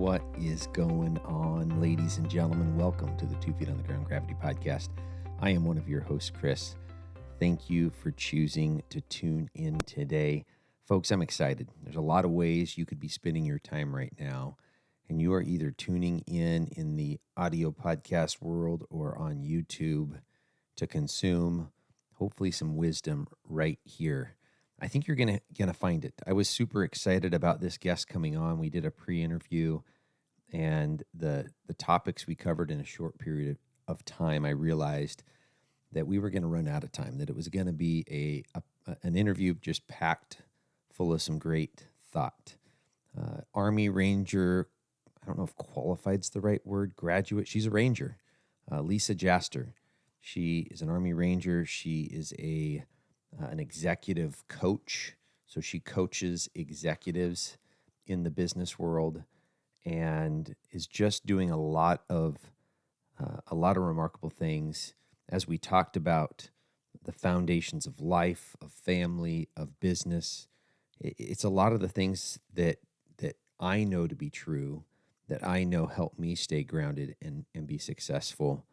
What is going on, ladies and gentlemen? Welcome to the 2 Feet on the Ground Gravity Podcast. I am one of your hosts, Chris. Thank you for choosing to tune in today. Folks, I'm excited. There's a lot of ways you could be spending your time right now, and you are either tuning in the audio podcast world or on YouTube to consume, hopefully, some wisdom right here. I think you're gonna find it. I was super excited about this guest coming on. We did a pre-interview, and the topics we covered in a short period of time, I realized that we were going to run out of time, that it was going to be an interview just packed full of some great thought. Army Ranger, I don't know if qualified's the right word, graduate. She's a Ranger, Lisa Jaster. She is an Army Ranger. She is an executive coach. So she coaches executives in the business world and is just doing a lot of remarkable things. As we talked about the foundations of life, of family, of business, it's a lot of the things that I know to be true, that I know help me stay grounded and be successful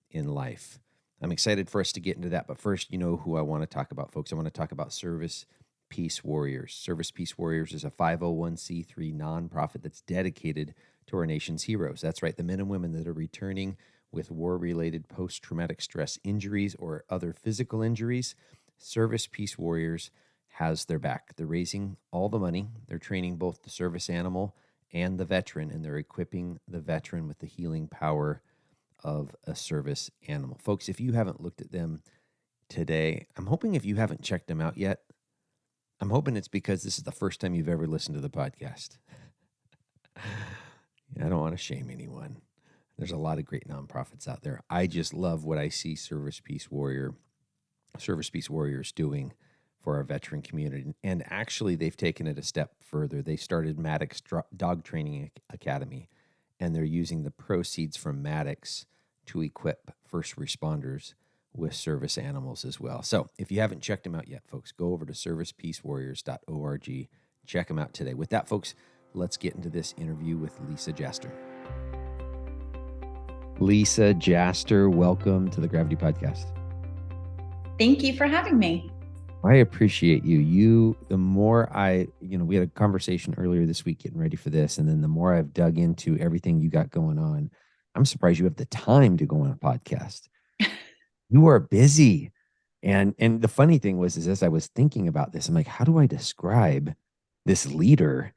in life. I'm excited for us to get into that. But first, you know who I want to talk about, folks. I want to talk about Service Peace Warriors. Service Peace Warriors is a 501c3 nonprofit that's dedicated to our nation's heroes. That's right, the men and women that are returning with war-related post-traumatic stress injuries or other physical injuries. Service Peace Warriors has their back. They're raising all the money. They're training both the service animal and the veteran, and they're equipping the veteran with the healing power of a service animal. Folks, if you haven't looked at them today, I'm hoping if you haven't checked them out yet, I'm hoping it's because this is the first time you've ever listened to the podcast. I don't want to shame anyone. There's a lot of great nonprofits out there. I just love what I see Service Peace Warriors doing for our veteran community. And actually, they've taken it a step further. They started Maddox Dog Training Academy, and they're using the proceeds from Maddox to equip first responders with service animals as well. So if you haven't checked them out yet, folks, go over to servicepeacewarriors.org. Check them out today. With that, folks, let's get into this interview with Lisa Jaster. Lisa Jaster, welcome to the Gravity Podcast. Thank you for having me. I appreciate you. The more we had a conversation earlier this week getting ready for this, and then the more I've dug into everything you got going on, I'm surprised you have the time to go on a podcast. You are busy. And the funny thing was, as I was thinking about this, I'm like, how do I describe this leader?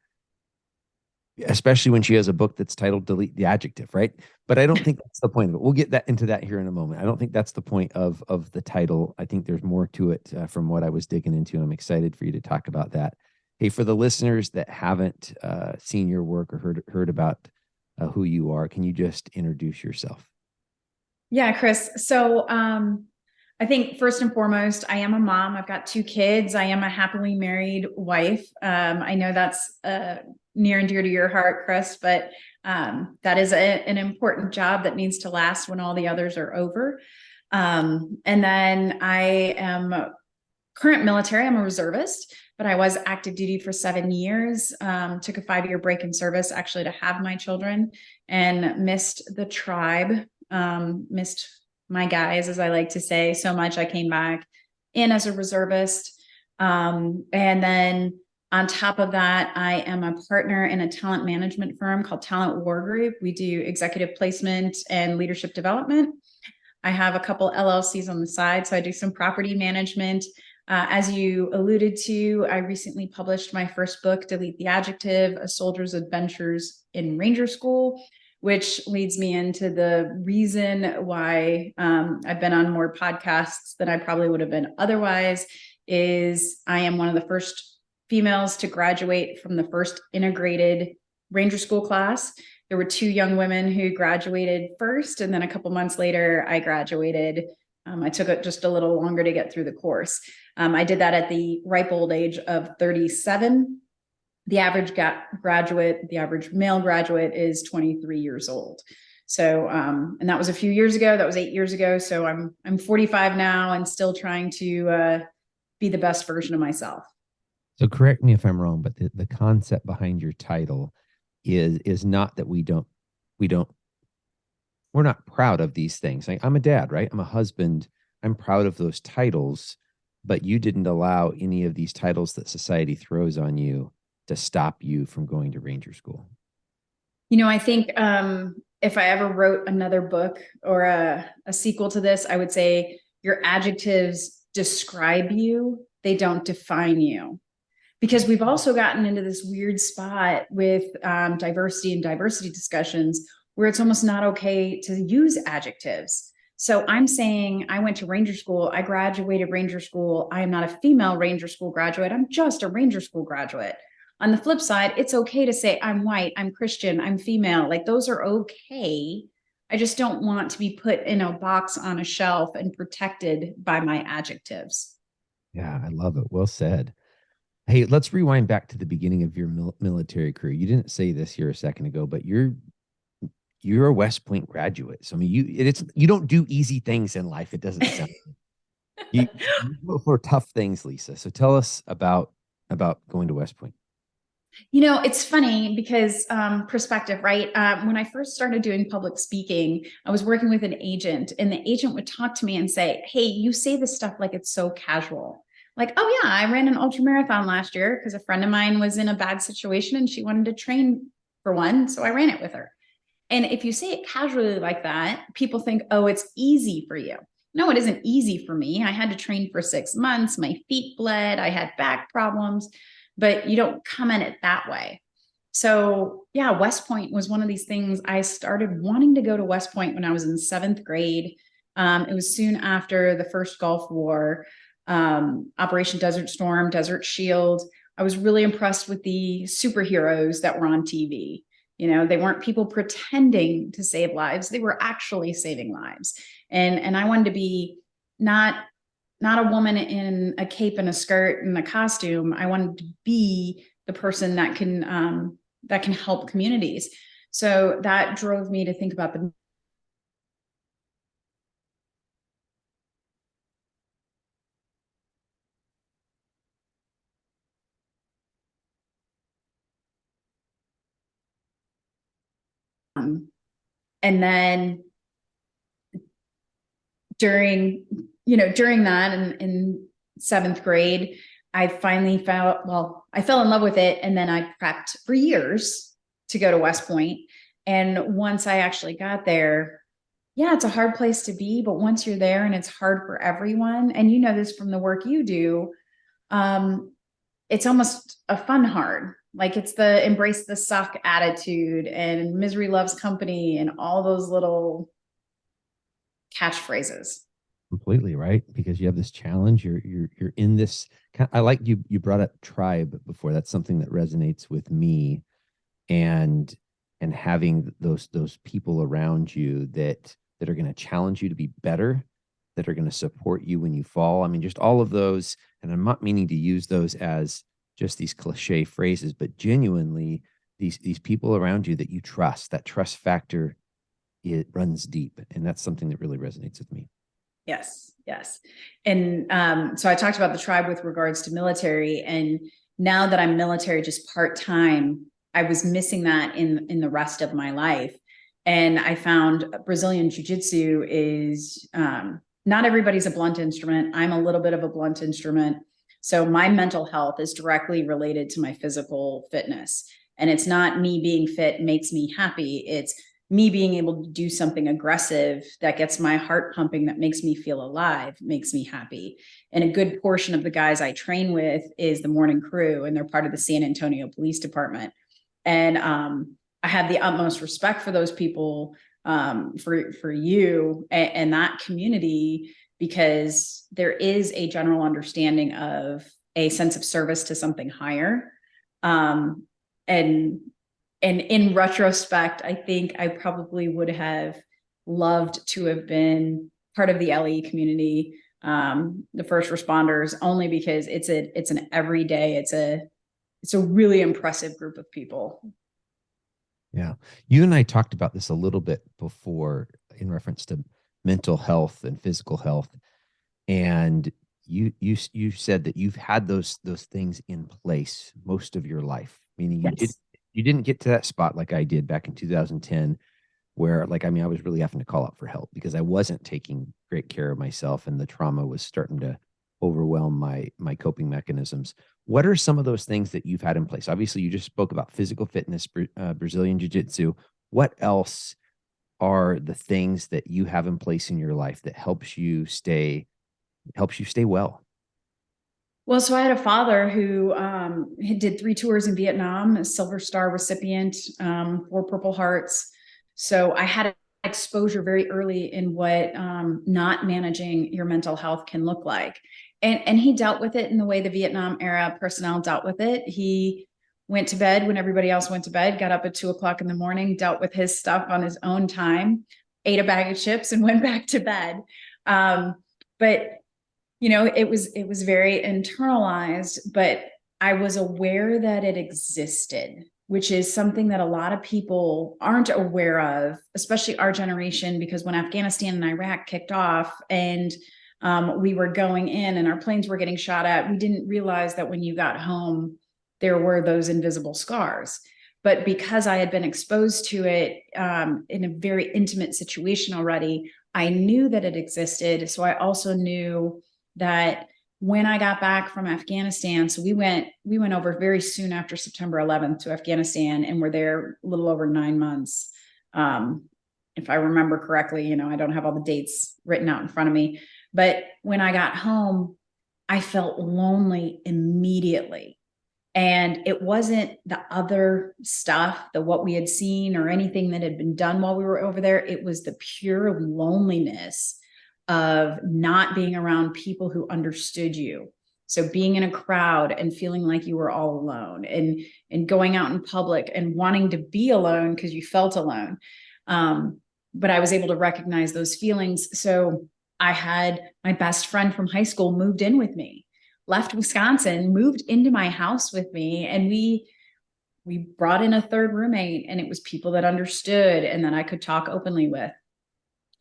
Especially when she has a book that's titled Delete the Adjective, right? But I don't think that's the point of it. We'll get into that here in a moment. I don't think that's the point of the title. I think there's more to it from what I was digging into. I'm excited for you to talk about that. Hey, for the listeners that haven't seen your work or heard about who you are, can you just introduce yourself? Yeah, Chris. So I think first and foremost, I am a mom. I've got 2 kids. I am a happily married wife. I know that's near and dear to your heart, Chris, but that is an important job that needs to last when all the others are over. And then I am current military. I'm a reservist, but I was active duty for 7 years, took a 5-year break in service actually to have my children, and missed the tribe, missed my guys, as I like to say, so much. I came back in as a reservist. And then on top of that, I am a partner in a talent management firm called Talent War Group. We do executive placement and leadership development. I have a couple LLCs on the side, so I do some property management. As you alluded to, I recently published my first book, Delete the Adjective, A Soldier's Adventures in Ranger School, which leads me into the reason why I've been on more podcasts than I probably would have been otherwise, is I am one of the first females to graduate from the first integrated Ranger School class. There were 2 young women who graduated first, and then a couple months later, I graduated. I took it just a little longer to get through the course. I did that at the ripe old age of 37. The average the average male graduate is 23 years old. So, and that was a few years ago. That was 8 years ago. So I'm 45 now and still trying to be the best version of myself. So correct me if I'm wrong, but the concept behind your title is not that we don't we're not proud of these things. Like, I'm a dad, right? I'm a husband. I'm proud of those titles, but you didn't allow any of these titles that society throws on you to stop you from going to Ranger School. I think if I ever wrote another book or a sequel to this, I would say your adjectives describe you, they don't define you. Because we've also gotten into this weird spot with diversity and diversity discussions where it's almost not okay to use adjectives. So I'm saying I went to Ranger School, I graduated Ranger School, I am not a female Ranger School graduate, I'm just a Ranger School graduate. On the flip side, it's okay to say I'm white, I'm Christian, I'm female. Like, those are okay. I just don't want to be put in a box on a shelf and protected by my adjectives. Yeah, I love it. Well said. Hey, let's rewind back to the beginning of your military career. You didn't say this here a second ago, but you're a West Point graduate. So I mean, you don't do easy things in life. It doesn't sound you go for tough things, Lisa. So tell us about going to West Point. It's funny because perspective, right? When I first started doing public speaking, I was working with an agent, and the agent would talk to me and say, "Hey, you say this stuff like it's so casual." Like, "Oh yeah, I ran an ultra marathon last year because a friend of mine was in a bad situation and she wanted to train for one, so I ran it with her." And if you say it casually like that, people think, "Oh, it's easy for you." No, it isn't easy for me. I had to train for 6 months. My feet bled. I had back problems, but you don't come at it that way. So yeah, West Point was one of these things. I started wanting to go to West Point when I was in 7th grade. It was soon after the first Gulf War, Operation Desert Storm, Desert Shield. I was really impressed with the superheroes that were on TV. They weren't people pretending to save lives. They were actually saving lives. And I wanted to be not a woman in a cape and a skirt and a costume. I wanted to be the person that can help communities. So that drove me to think about the and then during that in 7th grade, I finally I fell in love with it. And then I prepped for years to go to West Point. And once I actually got there, yeah, it's a hard place to be, but once you're there, and it's hard for everyone, and this from the work you do, it's almost a fun hard. Like, it's the embrace the suck attitude and misery loves company and all those little catchphrases. Completely, right? Because you have this challenge. You're in this. I like you brought up tribe before. That's something that resonates with me, and having those people around you that are going to challenge you to be better, that are going to support you when you fall. I mean, just all of those. And I'm not meaning to use those as just these cliche phrases, but genuinely these people around you that you trust. That trust factor, it runs deep, and that's something that really resonates with me. Yes, yes. And so I talked about the tribe with regards to military. And now that I'm military just part-time, I was missing that in the rest of my life. And I found Brazilian Jiu Jitsu is not everybody's a blunt instrument. I'm a little bit of a blunt instrument. So my mental health is directly related to my physical fitness. And it's not me being fit makes me happy. It's me being able to do something aggressive that gets my heart pumping, that makes me feel alive, makes me happy. And a good portion of the guys I train with is the morning crew, and they're part of the San Antonio Police Department. And I have the utmost respect for those people, for you and that community, because there is a general understanding of a sense of service to something higher. And in retrospect, I think I probably would have loved to have been part of the LE community, the first responders, only because it's an everyday, it's a really impressive group of people. Yeah. You and I talked about this a little bit before in reference to mental health and physical health. And you said that you've had those things in place most of your life, meaning you did Yes. You didn't get to that spot like I did back in 2010, where I was really having to call out for help because I wasn't taking great care of myself and the trauma was starting to overwhelm my coping mechanisms. What are some of those things that you've had in place? Obviously, you just spoke about physical fitness, Brazilian Jiu Jitsu. What else are the things that you have in place in your life that helps you stay well? Well, so I had a father who he did 3 tours in Vietnam, a Silver Star recipient, 4 Purple Hearts. So I had exposure very early in what not managing your mental health can look like. And he dealt with it in the way the Vietnam era personnel dealt with it. He went to bed when everybody else went to bed, got up at 2 o'clock in the morning, dealt with his stuff on his own time, ate a bag of chips and went back to bed. But it was very internalized, but I was aware that it existed, which is something that a lot of people aren't aware of, especially our generation, because when Afghanistan and Iraq kicked off and we were going in and our planes were getting shot at, we didn't realize that when you got home, there were those invisible scars. But because I had been exposed to it in a very intimate situation already, I knew that it existed. So I also knew that when I got back from Afghanistan, so we went over very soon after September 11th to Afghanistan and were there a little over 9 months. If I remember correctly, I don't have all the dates written out in front of me, but when I got home, I felt lonely immediately. And it wasn't the other stuff, what we had seen or anything that had been done while we were over there. It was the pure loneliness of not being around people who understood you. So being in a crowd and feeling like you were all alone and going out in public and wanting to be alone because you felt alone. But I was able to recognize those feelings. So I had my best friend from high school moved in with me, left Wisconsin, moved into my house with me. And we brought in a third roommate, and it was people that understood and that I could talk openly with.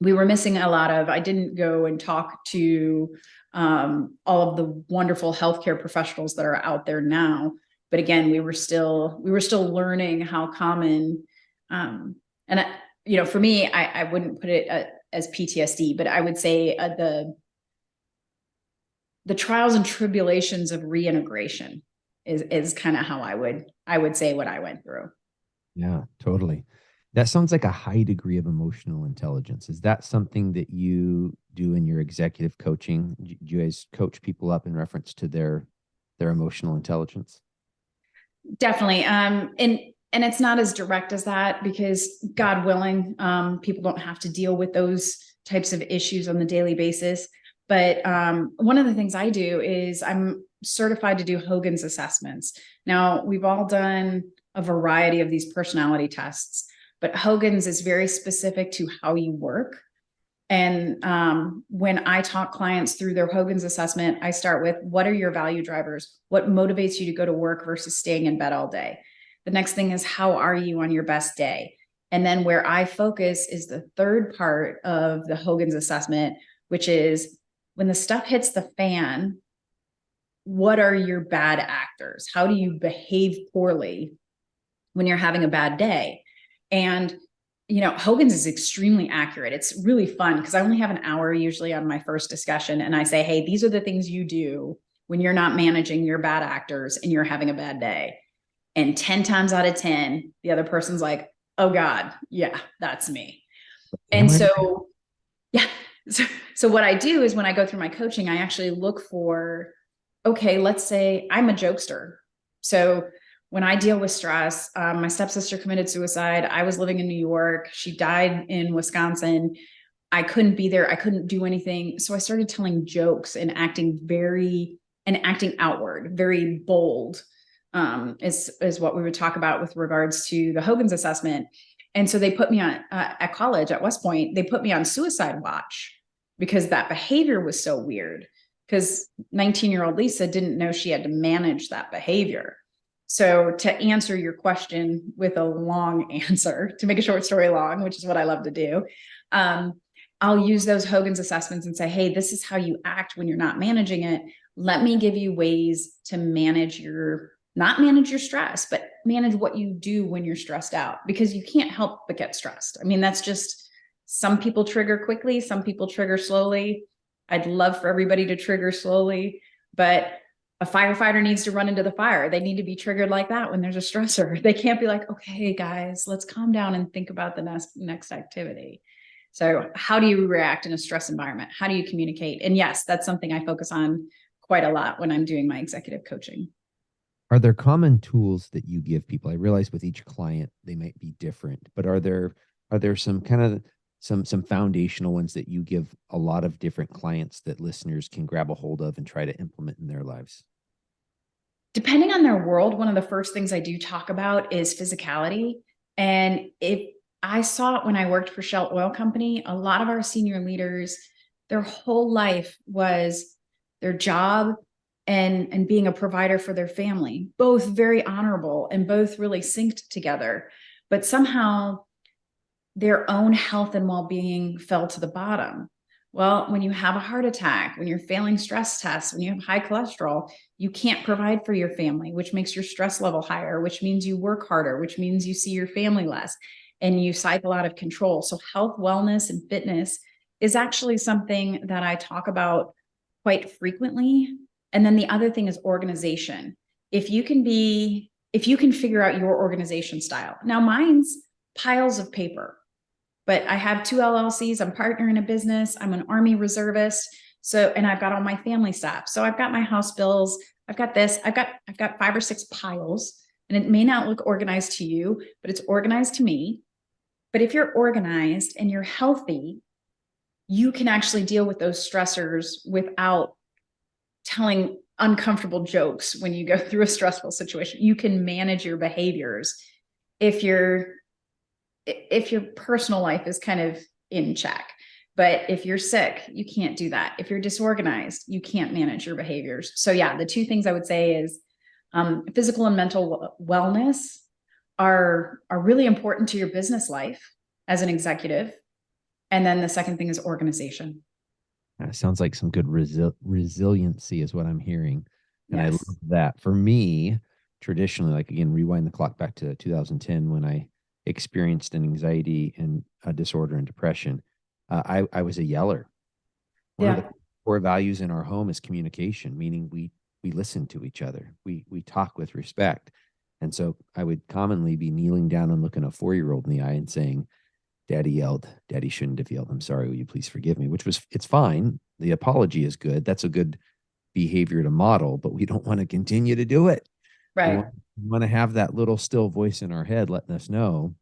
We were missing a lot of, I didn't go and talk to all of the wonderful healthcare professionals that are out there now. But again, we were still learning how common, for me, I wouldn't put it as PTSD, but I would say the trials and tribulations of reintegration is kind of how I would say what I went through. Yeah, totally. That sounds like a high degree of emotional intelligence. Is that something that you do in your executive coaching? Do you guys coach people up in reference to their emotional intelligence? Definitely. And it's not as direct as that because God willing, people don't have to deal with those types of issues on the daily basis. But one of the things I do is I'm certified to do Hogan's assessments. Now, we've all done a variety of these personality tests, but Hogan's is very specific to how you work. And when I talk clients through their Hogan's assessment, I start with, what are your value drivers? What motivates you to go to work versus staying in bed all day? The next thing is, how are you on your best day? And then where I focus is the third part of the Hogan's assessment, which is, when the stuff hits the fan, what are your bad actors? How do you behave poorly when you're having a bad day? And, Hogan's is extremely accurate. It's really fun because I only have an hour usually on my first discussion. And I say, hey, these are the things you do when you're not managing your bad actors and you're having a bad day. And 10 times out of 10, the other person's like, oh God, yeah, that's me. And so, yeah. So what I do is when I go through my coaching, I actually look for, okay, let's say I'm a jokester. So when I deal with stress, my stepsister committed suicide. I was living in New York. She died in Wisconsin. I couldn't be there. I couldn't do anything. So I started telling jokes and acting outward, very bold, is what we would talk about with regards to the Hogan's assessment. And so they put me on, at college at West Point, they put me on suicide watch because that behavior was so weird, because 19-year-old Lisa didn't know she had to manage that behavior. So to answer your question with a long answer, to make a short story long, which is what I love to do, I'll use those Hogan's assessments and say, hey, this is how you act when you're not managing it. Let me give you ways to manage your not manage your stress, but manage what you do when you're stressed out, because you can't help but get stressed. I mean, that's just, some people trigger quickly, some people trigger slowly. I'd love for everybody to trigger slowly, but a firefighter needs to run into the fire. They need to be triggered like that when there's a stressor. They can't be like, okay, guys, let's calm down and think about the next activity. So how do you react in a stress environment? How do you communicate? And yes, that's something I focus on quite a lot when I'm doing my executive coaching. Are there common tools that you give people? I realize with each client they might be different, but are there some kind of some foundational ones that you give a lot of different clients that listeners can grab a hold of and try to implement in their lives? Depending on their world, one of the first things I do talk about is physicality. And if I saw it when I worked for Shell Oil Company, a lot of our senior leaders, their whole life was their job and being a provider for their family, both very honorable and both really synced together. But somehow their own health and well-being fell to the bottom. Well, when you have a heart attack, when you're failing stress tests, when you have high cholesterol, you can't provide for your family, which makes your stress level higher, which means you work harder, which means you see your family less, and you cycle out of control. So health, wellness, and fitness is actually something that I talk about quite frequently. And then the other thing is organization. If you can figure out your organization style. Now mine's piles of paper, but I have 2 LLCs. I'm partner in a business. I'm an Army reservist. So, and I've got all my family stuff. So I've got my house bills. I've got this, I've got 5 or 6 piles, and it may not look organized to you, but it's organized to me. But if you're organized and you're healthy, you can actually deal with those stressors without telling uncomfortable jokes when you go through a stressful situation. You can manage your behaviors if your personal life is kind of in check. But if you're sick, you can't do that. If you're disorganized, you can't manage your behaviors. So yeah, the 2 things I would say is physical and mental wellness are really important to your business life as an executive. And then the second thing is organization. Sounds like some good resiliency is what I'm hearing. And I Yes. love that. For me, traditionally, like again, rewind the clock back to 2010 when I experienced an anxiety and a disorder and depression. I was a yeller. One of the Yeah. core values in our home is communication, meaning we listen to each other. We talk with respect. And so I would commonly be kneeling down and looking a 4-year-old in the eye and saying, Daddy yelled. Daddy shouldn't have yelled. I'm sorry. Will you please forgive me? It's fine. The apology is good. That's a good behavior to model, but we don't want to continue to do it. Right. We want to have that little still voice in our head letting us know,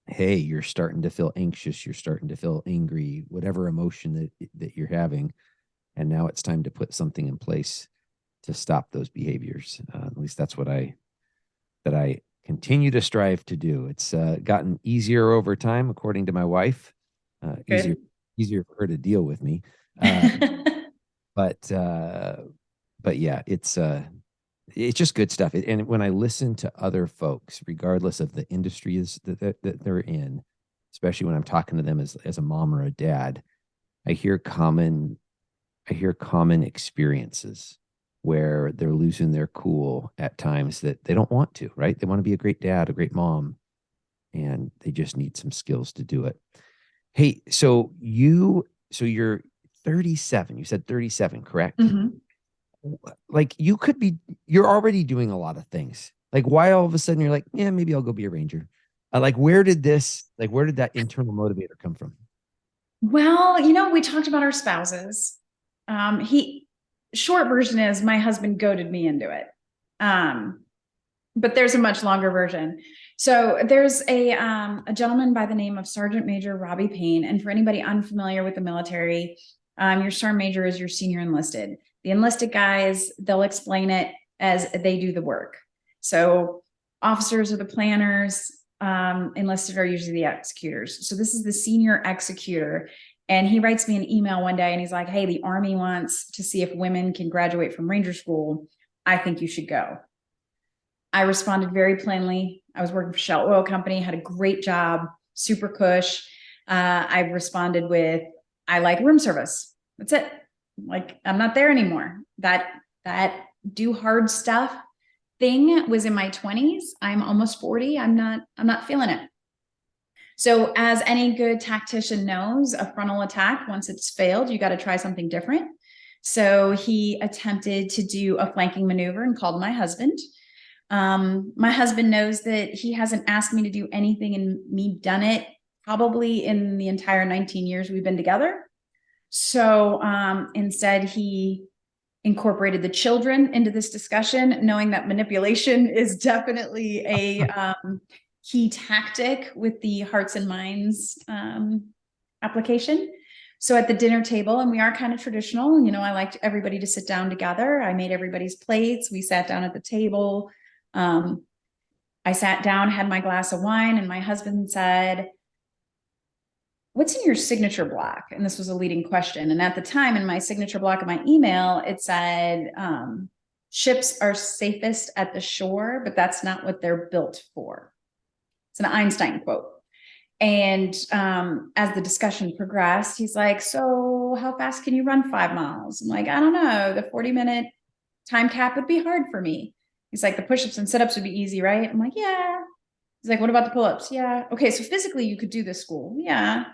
hey, you're starting to feel anxious. You're starting to feel angry, whatever emotion that you're having. And now it's time to put something in place to stop those behaviors. At least that's what I continue to strive to do. It's gotten easier over time, according to my wife. Easier, Good. easier for her to deal with me. Uh, but yeah, it's just good stuff. And when I listen to other folks, regardless of the industries that they're in, especially when I'm talking to them as a mom or a dad, I hear common experiences where they're losing their cool at times that they don't want to, right? They want to be a great dad, a great mom, and they just need some skills to do it. Hey, you're 37. You said 37, correct? Mm-hmm. Like you're already doing a lot of things. Like why all of a sudden you're like, yeah, maybe I'll go be a ranger. Where did that internal motivator come from? Well, we talked about our spouses. Short version is my husband goaded me into it. But there's a much longer version. So there's a gentleman by the name of Sergeant Major Robbie Payne. And for anybody unfamiliar with the military, your sergeant major is your senior enlisted. The enlisted guys, they'll explain it as they do the work. So officers are the planners, enlisted are usually the executors. So this is the senior executor. And he writes me an email one day and he's like, hey, the Army wants to see if women can graduate from Ranger School. I think you should go. I responded very plainly. I was working for Shell Oil Company, had a great job, super cush. I responded with, I like room service. That's it. Like, I'm not there anymore. That do hard stuff thing was in my 20s. I'm almost 40. I'm not feeling it. So as any good tactician knows, a frontal attack, once it's failed, you got to try something different. So he attempted to do a flanking maneuver and called my husband. My husband knows that he hasn't asked me to do anything and me done it probably in the entire 19 years we've been together. So instead, he incorporated the children into this discussion, knowing that manipulation is definitely a key tactic with the hearts and minds application. So at the dinner table, and we are kind of traditional, you know, I liked everybody to sit down together. I made everybody's plates. We sat down at the table. I sat down, had my glass of wine, and my husband said, "What's in your signature block?" And this was a leading question. And at the time, in my signature block of my email, it said, ships are safest at the shore, but that's not what they're built for. It's an Einstein quote. And as the discussion progressed, he's like, "So how fast can you run 5 miles?" I'm like, "I don't know. The 40-minute time cap would be hard for me." He's like, "The push-ups and sit-ups would be easy, right?" I'm like, "Yeah." He's like, "What about the pull-ups?" "Yeah." "Okay, so physically you could do this school." "Yeah."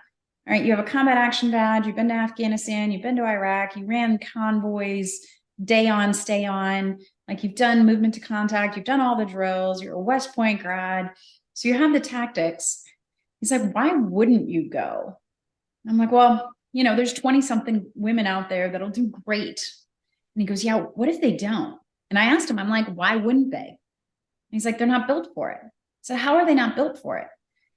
"All right, you have a combat action badge. You've been to Afghanistan. You've been to Iraq. You ran convoys, day on, stay on. Like, you've done movement to contact. You've done all the drills. You're a West Point grad. So you have the tactics." He's like, "Why wouldn't you go?" I'm like, "Well, you know, there's 20 something women out there that'll do great." And he goes, "Yeah, what if they don't?" And I asked him, I'm like, "Why wouldn't they?" And he's like, "They're not built for it." So how are they not built for it?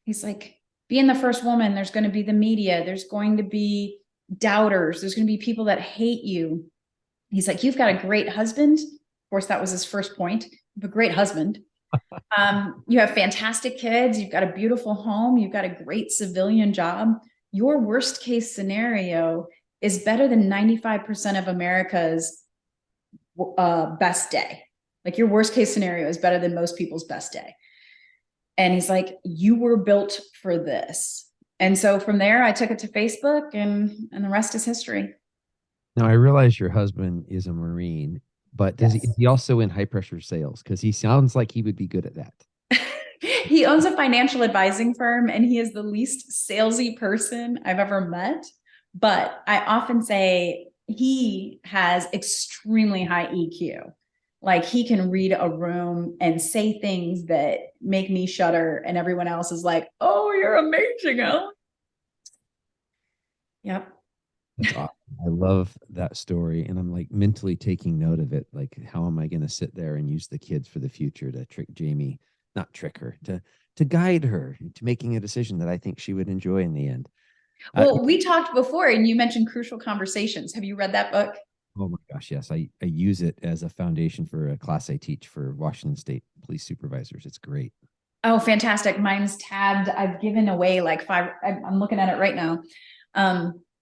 He's like, "Being the first woman, there's going to be the media. There's going to be doubters. There's going to be people that hate you." He's like, "You've got a great husband." Of course, that was his first point. You have a great husband. You have fantastic kids. You've got a beautiful home. You've got a great civilian job. Your worst case scenario is better than 95% of America's best day. Like, your worst case scenario is better than most people's best day. And he's like, "You were built for this." And so from there, I took it to Facebook, and the rest is history. Now, I realize your husband is a Marine, but is Yes. he also in high pressure sales? Because he sounds like he would be good at that. He owns a financial advising firm, and he is the least salesy person I've ever met. But I often say he has extremely high EQ. Like, he can read a room and say things that make me shudder, and everyone else is like, "Oh, you're amazing, Ellen." Yep. That's awesome. I love that story. And I'm like mentally taking note of it. Like, how am I going to sit there and use the kids for the future to trick Jamie, not trick her, to guide her to making a decision that I think she would enjoy in the end. Well, we talked before, and you mentioned Crucial Conversations. Have you read that book? Oh my gosh, yes. I use it as a foundation for a class I teach for Washington State police supervisors. It's great. Oh, fantastic. Mine's tabbed. I've given away like 5. I'm looking at it right now.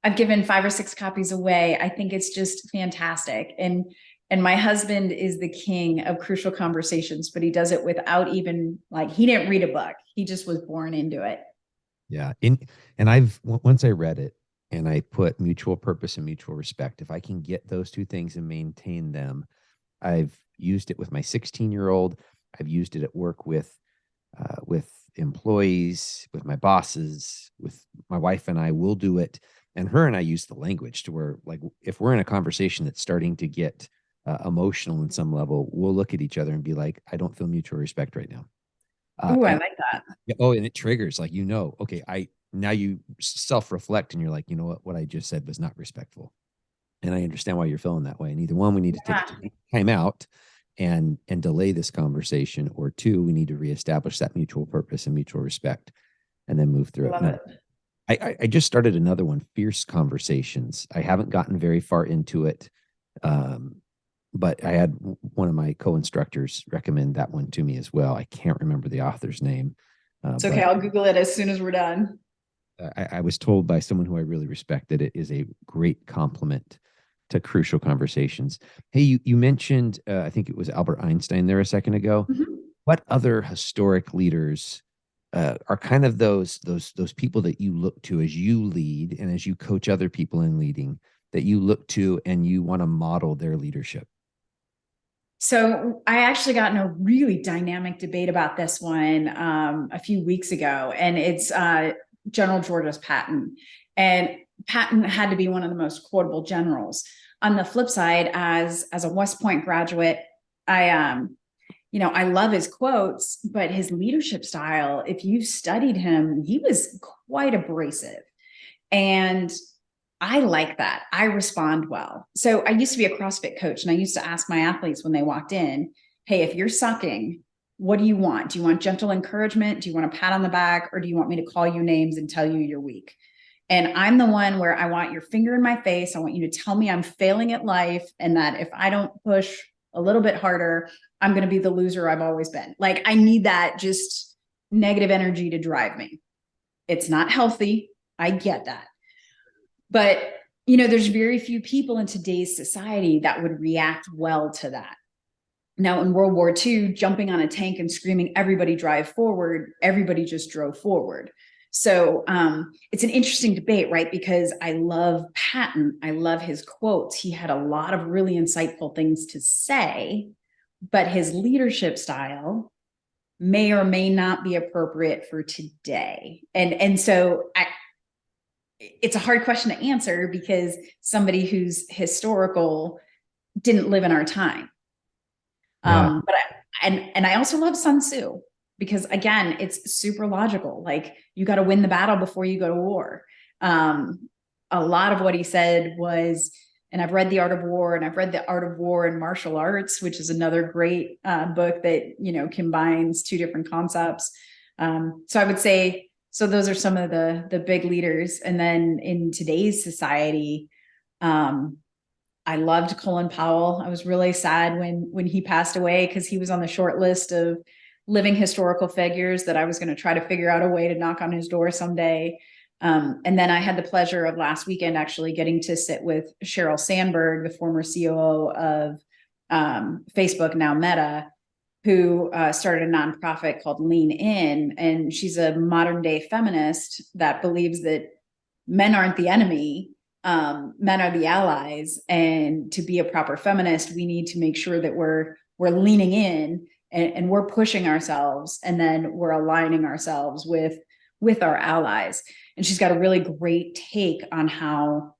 I've given 5 or 6 copies away. I think it's just fantastic. And my husband is the king of Crucial Conversations, but he does it without even, like, he didn't read a book. He just was born into it. Yeah. And once I read it and I put mutual purpose and mutual respect, if I can get those two things and maintain them, I've used it with my 16-year-old. I've used it at work with employees, with my bosses, with my wife and I will do it. And her and I use the language to where, like, if we're in a conversation that's starting to get emotional in some level, we'll look at each other and be like, "I don't feel mutual respect right now." Oh, I And like that. oh, and it triggers, like, okay, now you self-reflect and you're like, what I just said was not respectful. And I understand why you're feeling that way. And either one, we need to take Yeah. time out and delay this conversation, or two, we need to reestablish that mutual purpose and mutual respect and then move through I it. love No, it. I just started another one, Fierce Conversations. I haven't gotten very far into it. But I had one of my co-instructors recommend that one to me as well. I can't remember the author's name. It's okay. But I'll Google it as soon as we're done. I was told by someone who I really respect that it is a great complement to Crucial Conversations. Hey, you mentioned, I think it was Albert Einstein there a second ago. Mhm. What other historic leaders are kind of those people that you look to as you lead and as you coach other people in leading, that you look to and you want to model their leadership? So I actually got in a really dynamic debate about this one a few weeks ago, and it's General George Patton. And Patton had to be one of the most quotable generals. On the flip side, as a West Point graduate, I love his quotes, but his leadership style, if you studied him, he was quite abrasive. And I like that. I respond well. So I used to be a CrossFit coach, and I used to ask my athletes when they walked in, hey, if you're sucking, what do you want? Do you want gentle encouragement? Do you want a pat on the back? Or do you want me to call you names and tell you you're weak? And I'm the one where I want your finger in my face. I want you to tell me I'm failing at life, and that if I don't push a little bit harder, I'm going to be the loser I've always been. Like, I need that just negative energy to drive me. It's not healthy. I get that. But, there's very few people in today's society that would react well to that. Now, in World War II, jumping on a tank and screaming, everybody drive forward, everybody just drove forward. So it's an interesting debate, right? Because I love Patton. I love his quotes. He had a lot of really insightful things to say, but his leadership style may or may not be appropriate for today. And so it's a hard question to answer, because somebody who's historical didn't live in our time. Yeah. But I also love Sun Tzu, because again, it's super logical. Like, you got to win the battle before you go to war. A lot of what he said was, and I've read The Art of War, and I've read The Art of War and Martial Arts, which is another great book that, combines two different concepts. So I would say, so those are some of the big leaders. And then in today's society, I loved Colin Powell. I was really sad when he passed away, because he was on the short list of living historical figures that I was going to try to figure out a way to knock on his door someday. And then I had the pleasure of last weekend actually getting to sit with Sheryl Sandberg, the former COO of Facebook, now Meta, who started a nonprofit called Lean In. And she's a modern day feminist that believes that men aren't the enemy. Men are the allies. And to be a proper feminist, we need to make sure that we're leaning in, and we're pushing ourselves, and then we're aligning ourselves with our allies. And she's got a really great take on how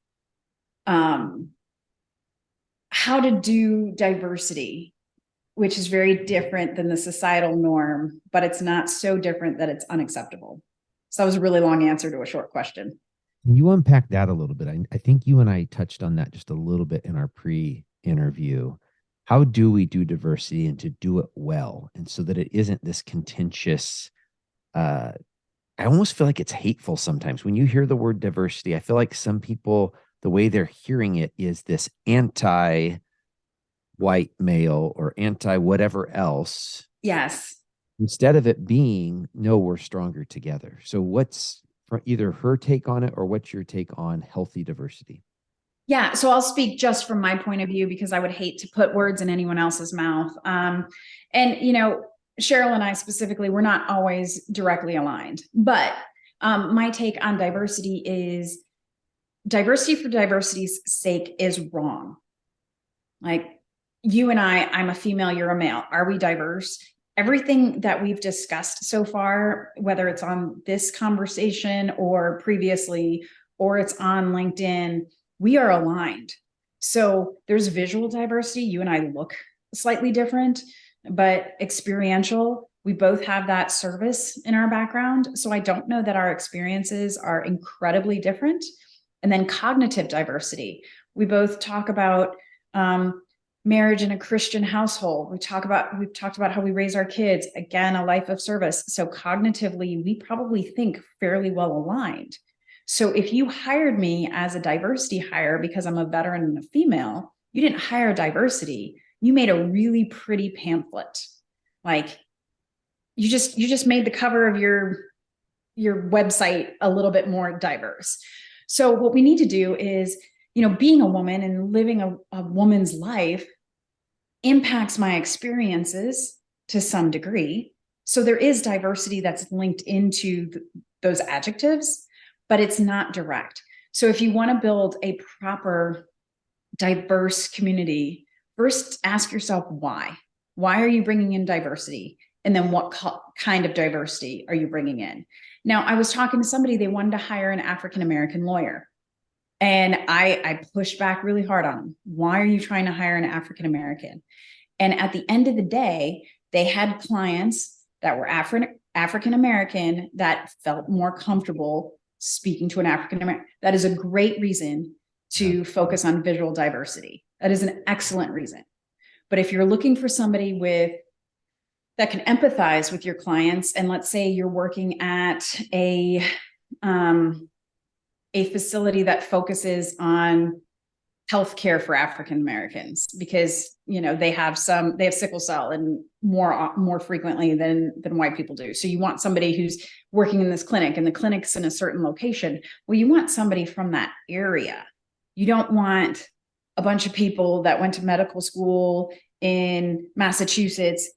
to do diversity, which is very different than the societal norm, but it's not so different that it's unacceptable. So that was a really long answer to a short question. Can you unpack that a little bit? I think you and I touched on that just a little bit in our pre-interview. How do we do diversity, and to do it well, and so that it isn't this contentious, I almost feel like it's hateful sometimes. When you hear the word diversity, I feel like some people, the way they're hearing it is this anti-white male or anti-whatever else. Yes. Instead of it being, no, we're stronger together. So what's either her take on it, or what's your take on healthy diversity? Yeah. So I'll speak just from my point of view, because I would hate to put words in anyone else's mouth. Sheryl and I specifically, we're not always directly aligned, but my take on diversity is, diversity for diversity's sake is wrong. Like, you and I'm a female, you're a male. Are we diverse? Everything that we've discussed so far, whether it's on this conversation or previously, or it's on LinkedIn, we are aligned. So there's visual diversity. You and I look slightly different, but experiential, we both have that service in our background. So I don't know that our experiences are incredibly different. And then cognitive diversity. We both talk about marriage in a Christian household. We've talked about how we raise our kids, again, a life of service. So cognitively, we probably think fairly well aligned. So if you hired me as a diversity hire because I'm a veteran and a female, you didn't hire diversity. You made a really pretty pamphlet. Like, you just made the cover of your website a little bit more diverse. So what we need to do is, being a woman and living a woman's life impacts my experiences to some degree. So there is diversity that's linked into those adjectives, but it's not direct. So if you want to build a proper diverse community first ask yourself why. Why are you bringing in diversity? And then what kind of diversity are you bringing in? Now, I was talking to somebody, they wanted to hire an African-American lawyer. And I pushed back really hard on them. Why are you trying to hire an African-American? And at the end of the day, they had clients that were African-American that felt more comfortable speaking to an African-American. That is a great reason to focus on visual diversity. That is an excellent reason. But if you're looking for somebody that can empathize with your clients, and let's say you're working at a facility that focuses on healthcare for African Americans, because they have sickle cell and more frequently than white people do. So you want somebody who's working in this clinic, and the clinic's in a certain location. Well, you want somebody from that area. You don't want a bunch of people that went to medical school in Massachusetts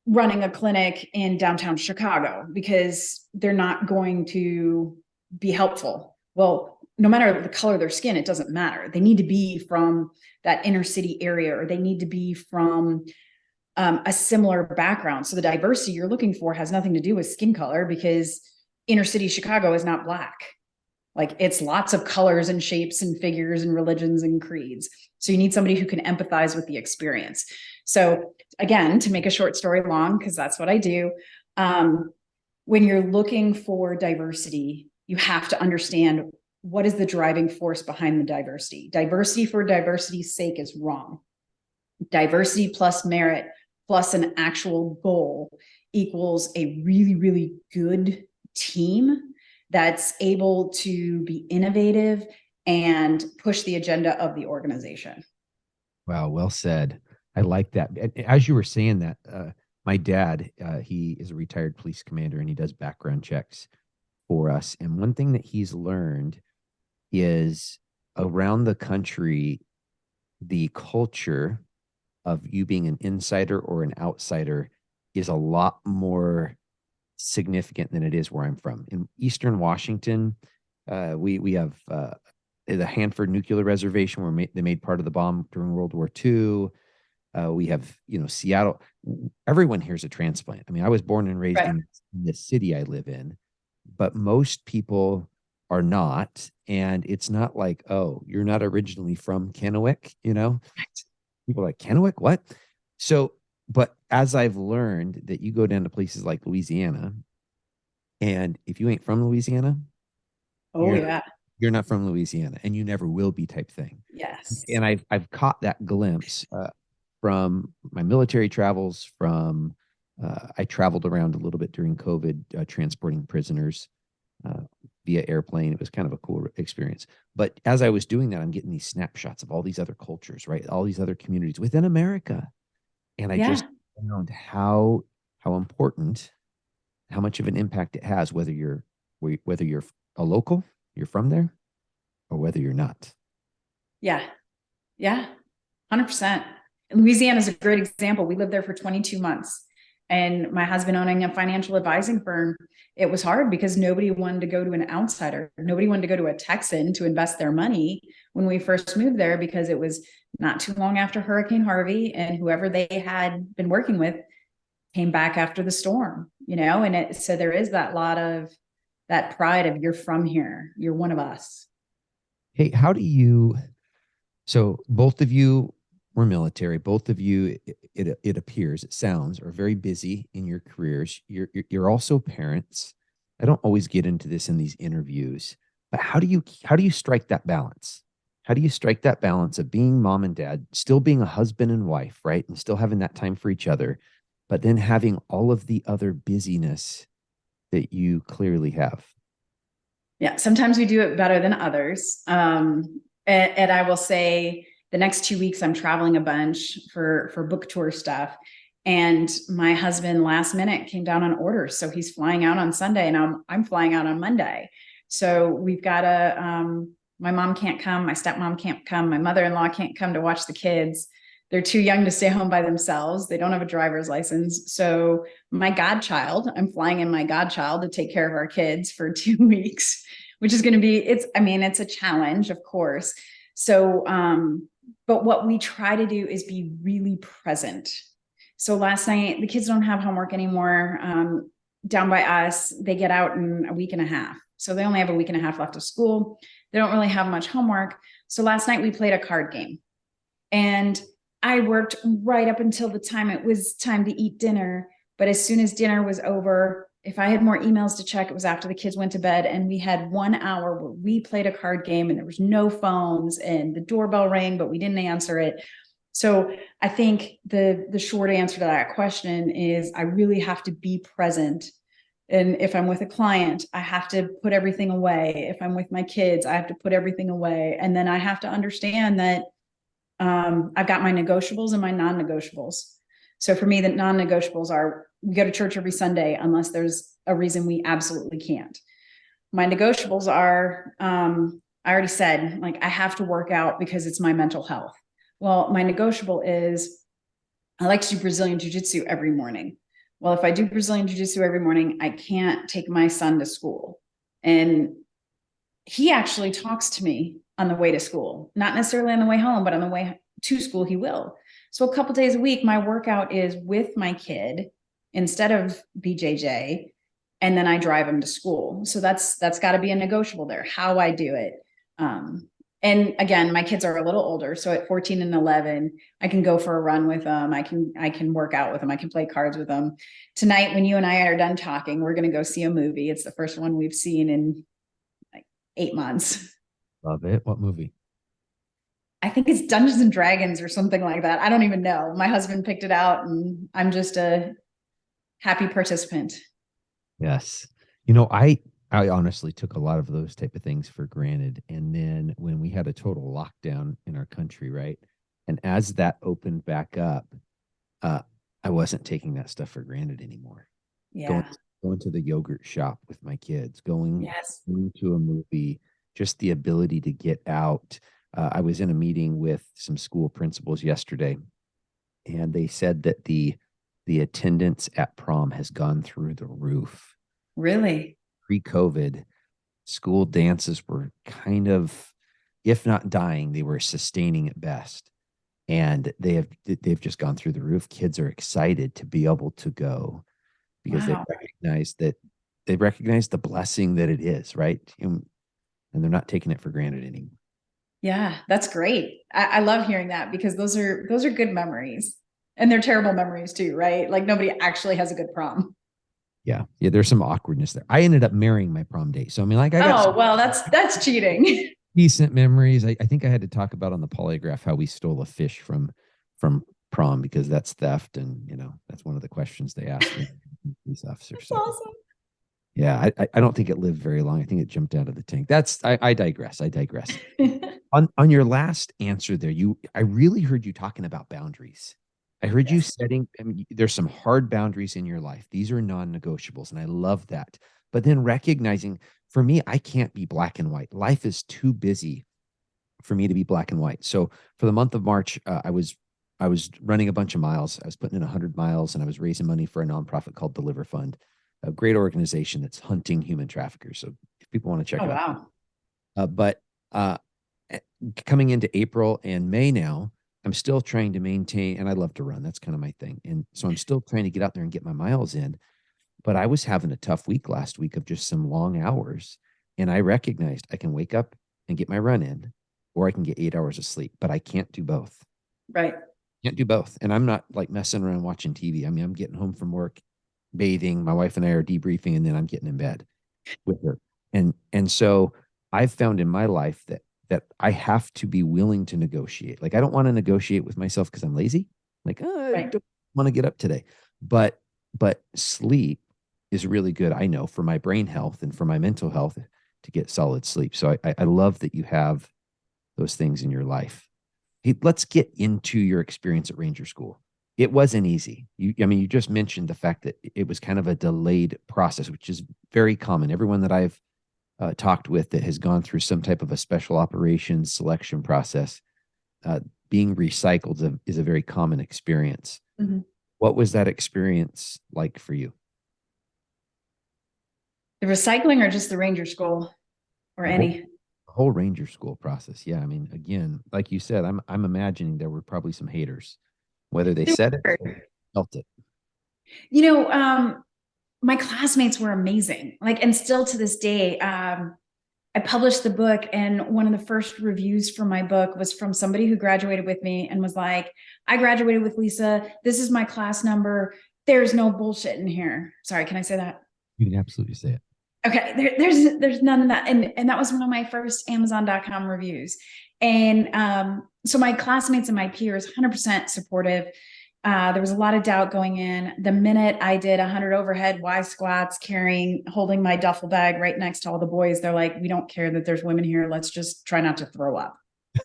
running a clinic in downtown Chicago, because they're not going to be helpful. Well, no matter the color of their skin, it doesn't matter. They need to be from that inner city area, or they need to be from a similar background. So the diversity you're looking for has nothing to do with skin color, because inner city Chicago is not Black. Like, it's lots of colors and shapes and figures and religions and creeds. So you need somebody who can empathize with the experience. So again, to make a short story long, because that's what I do, when you're looking for diversity, you have to understand what is the driving force behind the diversity. Diversity for diversity's sake is wrong. Diversity plus merit plus an actual goal equals a really, really good team that's able to be innovative and push the agenda of the organization. Wow, well said. I like that. As you were saying that, my dad, he is a retired police commander, and he does background checks for us. And one thing that he's learned is around the country, the culture of you being an insider or an outsider is a lot more significant than it is where I'm from. In Eastern Washington, we have the Hanford Nuclear Reservation, where they made part of the bomb during World War II. We have, Seattle. Everyone here is a transplant. I mean, I was born and raised in the city I live in, but most people are not. And it's not like, oh, you're not originally from Kennewick, People are like, Kennewick, what? So, but as I've learned that you go down to places like Louisiana, and if you ain't from Louisiana, you're not from Louisiana, and you never will be, type thing. Yes. And I've caught that glimpse from my military travels. I traveled around a little bit during COVID, transporting prisoners via airplane. It was kind of a cool experience. But as I was doing that, I'm getting these snapshots of all these other cultures, right? All these other communities within America. And I just found how important, how much of an impact it has, whether you're a local, you're from there, or whether you're not. Yeah. 100%. Louisiana is a great example. We lived there for 22 months, and my husband owning a financial advising firm, it was hard because nobody wanted to go to an outsider. Nobody wanted to go to a Texan to invest their money when we first moved there, because it was not too long after Hurricane Harvey, and whoever they had been working with came back after the storm, and so there is that lot of that pride of, you're from here, you're one of us. Hey, so both of you were military, both of you, it appears, it sounds, are very busy in your careers. You're also parents. I don't always get into this in these interviews, but how do you strike that balance? How do you strike that balance of being mom and dad, still being a husband and wife, right? And still having that time for each other, but then having all of the other busyness that you clearly have? Yeah, sometimes we do it better than others. And I will say, the next 2 weeks, I'm traveling a bunch for book tour stuff. And my husband last minute came down on orders. So he's flying out on Sunday, and I'm flying out on Monday. So we've got my mom can't come. My stepmom can't come. My mother-in-law can't come to watch the kids. They're too young to stay home by themselves. They don't have a driver's license. So I'm flying in my godchild to take care of our kids for 2 weeks, which is going to be, it's a challenge, of course. So, But what we try to do is be really present. So last night, the kids don't have homework anymore. Down by us, they get out in a week and a half. So they only have a week and a half left of school. They don't really have much homework. So last night we played a card game. And I worked right up until the time it was time to eat dinner. But as soon as dinner was over, if I had more emails to check, it was after the kids went to bed. And we had 1 hour where we played a card game and there was no phones and the doorbell rang, but we didn't answer it. So I think the short answer to that question is I really have to be present. And if I'm with a client, I have to put everything away. If I'm with my kids, I have to put everything away. And then I have to understand that I've got my negotiables and my non-negotiables. So for me, the non-negotiables are we go to church every Sunday unless there's a reason we absolutely can't. My negotiables are, I already said, like, I have to work out because it's my mental health. Well, my negotiable is I like to do Brazilian Jiu Jitsu every morning. Well, if I do Brazilian Jiu Jitsu every morning, I can't take my son to school. And he actually talks to me on the way to school, not necessarily on the way home, but on the way to school, he will. So a couple days a week, my workout is with my kid instead of BJJ, and then I drive him to school. So that's got to be a negotiable there, how I do it. And again, my kids are a little older, so at 14 and 11, I can go for a run with them. I can work out with them. I can play cards with them. Tonight, when you and I are done talking, we're going to go see a movie. It's the first one we've seen in like 8 months. Love it. What movie? I think it's Dungeons and Dragons or something like that. I don't even know. My husband picked it out, and I'm just a happy participant. Yes. You know, I honestly took a lot of those type of things for granted. And then when we had a total lockdown in our country, right? And as that opened back up, uh, I wasn't taking that stuff for granted anymore. Going Yeah. going to the yogurt shop with my kids, Yes. going to a movie, just the ability to get out. I was in a meeting with some school principals yesterday, and they said that the attendance at prom has gone through the roof. Really? Pre-COVID, school dances were kind of, if not dying, they were sustaining at best. And they've just gone through the roof. Kids are excited to be able to go because Wow. they recognize the blessing that it is, right? And they're not taking it for granted anymore. Yeah, that's great. I love hearing that because those are good memories. And they're terrible memories too, right? Like nobody actually has a good prom. Yeah. Yeah. There's some awkwardness there. I ended up marrying my prom date. So, I mean, like, I got Oh, some well, that's cheating. decent memories. I think I had to talk about on the polygraph how we stole a fish from prom because that's theft. And, that's one of the questions they asked me, police officer. That's So, awesome. yeah, I don't think it lived very long. I think it jumped out of the tank. I digress. I digress. On your last answer there, I really heard you talking about boundaries. I heard you Yes. setting, I mean, there's some hard boundaries in your life. These are non-negotiables, and I love that. But then recognizing, for me, I can't be black and white. Life is too busy for me to be black and white. So for the month of March, I was running a bunch of miles. I was putting in 100 miles, and I was raising money for a nonprofit called Deliver Fund, a great organization that's hunting human traffickers. So if people want to check Oh, it out, wow. but coming into April and May now, I'm still trying to maintain, and I love to run. That's kind of my thing. And so I'm still trying to get out there and get my miles in. But I was having a tough week last week of just some long hours. And I recognized I can wake up and get my run in, or I can get 8 hours of sleep, but I can't do both. Right. Can't do both. And I'm not like messing around watching TV. I mean, I'm getting home from work, bathing. My wife and I are debriefing, and then I'm getting in bed with her. And so I've found in my life that I have to be willing to negotiate. Like I don't want to negotiate with myself because I'm lazy. Like, I Right. don't want to get up today. But sleep is really good, I know, for my brain health and for my mental health to get solid sleep. So I love that you have those things in your life. Hey, let's get into your experience at Ranger School. It wasn't easy. You just mentioned the fact that it was kind of a delayed process, which is very common. Everyone that I've talked with that has gone through some type of a special operations selection process, uh, being recycled is a very common experience. Mm-hmm. What was that experience like for you? The recycling or just the Ranger School or Both. any? whole Ranger School process. Yeah. I mean, again, like you said, I'm imagining there were probably some haters, whether they said it or felt it. You know, my classmates were amazing. Like, and still to this day, I published the book, and one of the first reviews for my book was from somebody who graduated with me and was like, I graduated with Lisa. This is my class number. There's no bullshit in here. Sorry, can I say that? You can absolutely say it. Okay, there's none of that. And that was one of my first Amazon.com reviews. And so my classmates and my peers, 100% supportive. There was a lot of doubt going in. The minute I did 100 overhead Y squats, holding my duffel bag right next to all the boys, they're like, we don't care that there's women here. Let's just try not to throw up.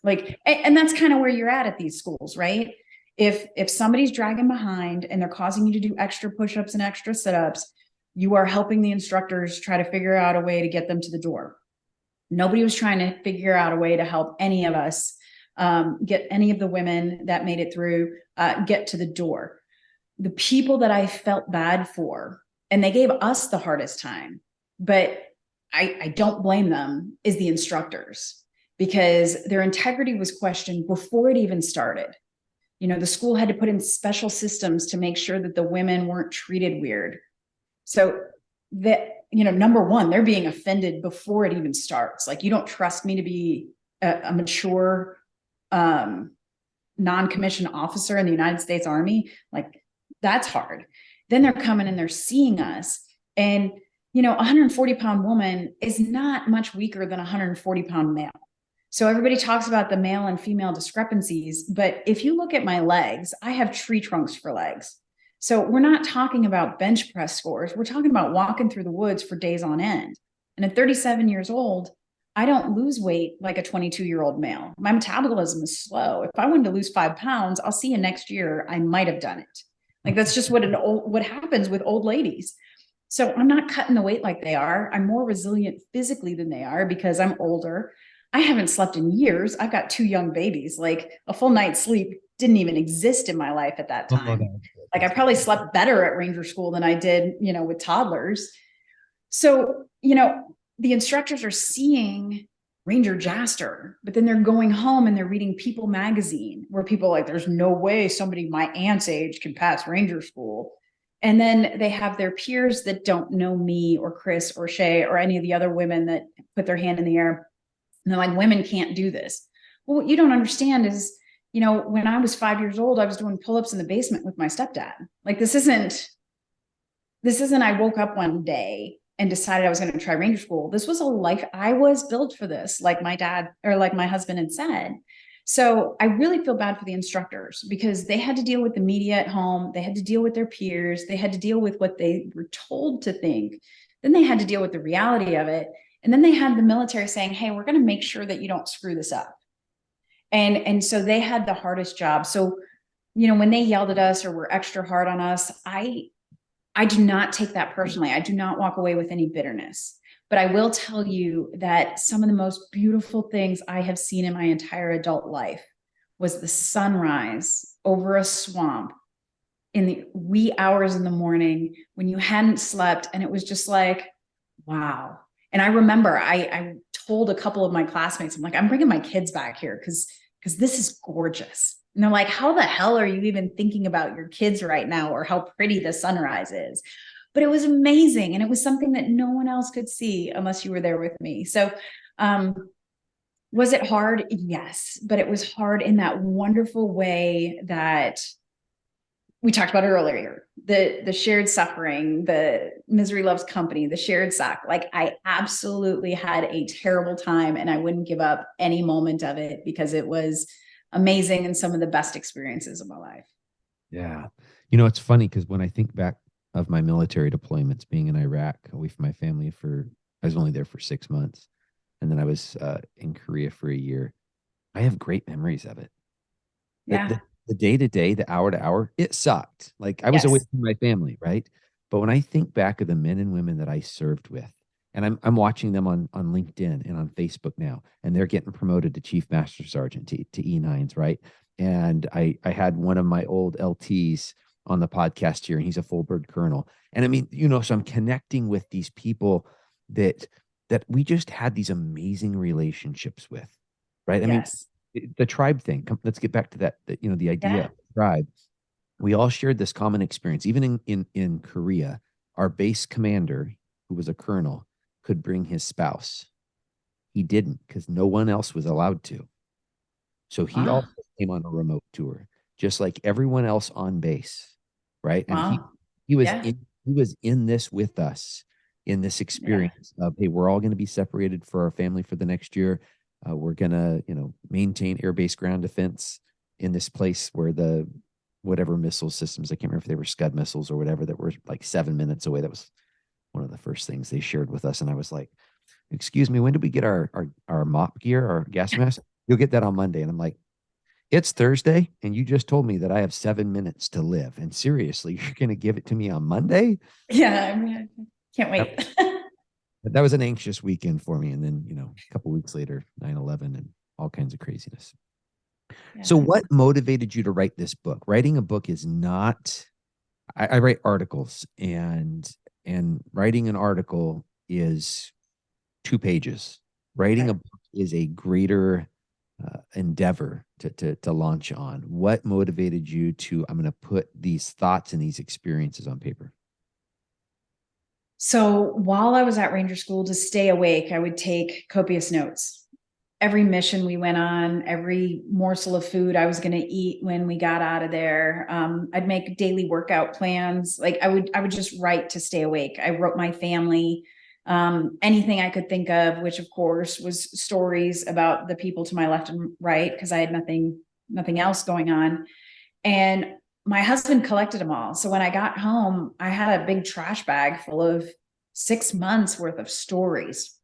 Like, and that's kind of where you're at these schools, right? If somebody's dragging behind and they're causing you to do extra push-ups and extra sit-ups, you are helping the instructors try to figure out a way to get them to the door. Nobody was trying to figure out a way to help any of us get any of the women that made it through, get to the door. The people that I felt bad for, and they gave us the hardest time, but I don't blame them, is the instructors, because their integrity was questioned before it even started. You know, the school had to put in special systems to make sure that the women weren't treated weird. So that, you know, number one, they're being offended before it even starts. Like, you don't trust me to be a mature non-commissioned officer in the United States Army. Like, that's hard. Then they're coming and they're seeing us. And, you know, a 140-pound woman is not much weaker than a 140-pound male. So everybody talks about the male and female discrepancies, but if you look at my legs, I have tree trunks for legs. So we're not talking about bench press scores. We're talking about walking through the woods for days on end. And at 37 years old, I don't lose weight like a 22-year-old male. My metabolism is slow. If I wanted to lose 5 pounds, I'll see you next year. I might have done it. Like, that's just what happens with old ladies. So I'm not cutting the weight like they are. I'm more resilient physically than they are because I'm older. I haven't slept in years. I've got 2 young babies. Like, a full night's sleep didn't even exist in my life at that time. Like, I probably slept better at Ranger School than I did, you know, with toddlers. So, you know, the instructors are seeing Ranger Jaster, but then they're going home and they're reading People magazine, where people are like, there's no way somebody my aunt's age can pass Ranger School. And then they have their peers that don't know me or Chris or Shay or any of the other women that put their hand in the air. And they're like, women can't do this. Well, what you don't understand is, you know, when I was 5 years old, I was doing pull-ups in the basement with my stepdad. Like, this isn't I woke up one day and decided I was going to try Ranger School. This was a life. I was built for this, like my dad or like my husband had said. So I really feel bad for the instructors, because they had to deal with the media at home. They had to deal with their peers. They had to deal with what they were told to think. Then they had to deal with the reality of it. And then they had the military saying, hey, we're going to make sure that you don't screw this up. And so they had the hardest job. So, you know, when they yelled at us or were extra hard on us, I do not take that personally. I do not walk away with any bitterness. But I will tell you that some of the most beautiful things I have seen in my entire adult life was the sunrise over a swamp in the wee hours in the morning when you hadn't slept. And it was just like, wow. And I remember I told a couple of my classmates, I'm like, I'm bringing my kids back here because this is gorgeous. And they're like, how the hell are you even thinking about your kids right now, or how pretty the sunrise is? But it was amazing. And it was something that no one else could see unless you were there with me. So was it hard? Yes. But it was hard in that wonderful way that we talked about earlier, the shared suffering, the misery loves company, the shared suck. Like, I absolutely had a terrible time, and I wouldn't give up any moment of it, because it was amazing and some of the best experiences of my life. Yeah. You know, it's funny because when I think back of my military deployments, being in Iraq, away from my family I was only there for 6 months. And then I was in Korea for a year. I have great memories of it. Yeah. The day to day, the hour to hour, it sucked. Like, I was away Yes. from my family, right? But when I think back of the men and women that I served with, and I'm watching them on LinkedIn and on Facebook now, and they're getting promoted to Chief Master Sergeant to E9s, right? And I had one of my old LTs on the podcast here, and he's a full bird colonel. And I mean, you know, so I'm connecting with these people that that we just had these amazing relationships with, right? I mean, Yes. the tribe thing. Let's get back to that. The idea Yeah. of tribe. We all shared this common experience. Even in Korea, our base commander, who was a colonel, could bring his spouse. He didn't because no one else was allowed to. So he Wow. also came on a remote tour, just like everyone else on base, right? And he Wow. he was Yeah. he was in this with us in this Yeah. experience of, hey, we're all going to be separated for our family for the next year. We're gonna maintain air base ground defense in this place where the whatever missile systems, I can't remember if they were Scud missiles or whatever, that were like 7 minutes away. That was one of the first things they shared with us, and I was like, excuse me, when did we get our mop gear, our gas mask? You'll get that on Monday. And I'm like, it's Thursday, and you just told me that I have 7 minutes to live. And seriously, you're going to give it to me on Monday? Yeah. I mean, I can't That, wait. that was an anxious weekend for me. And then, a couple weeks later, 9/11 and all kinds of craziness. So, Yeah. what motivated you to write this book? Writing a book is not, I write articles, and writing an article is 2 pages. Writing a Right. book is a greater endeavor to launch on. What motivated you to, I'm going to put these thoughts and these experiences on paper? So while I was at Ranger School, to stay awake, I would take copious notes. Every mission we went on, every morsel of food I was going to eat when we got out of there. I'd make daily workout plans. Like I would just write to stay awake. I wrote my family, anything I could think of, which of course was stories about the people to my left and right, because I had nothing else going on. And my husband collected them all. So when I got home, I had a big trash bag full of 6 months worth of stories.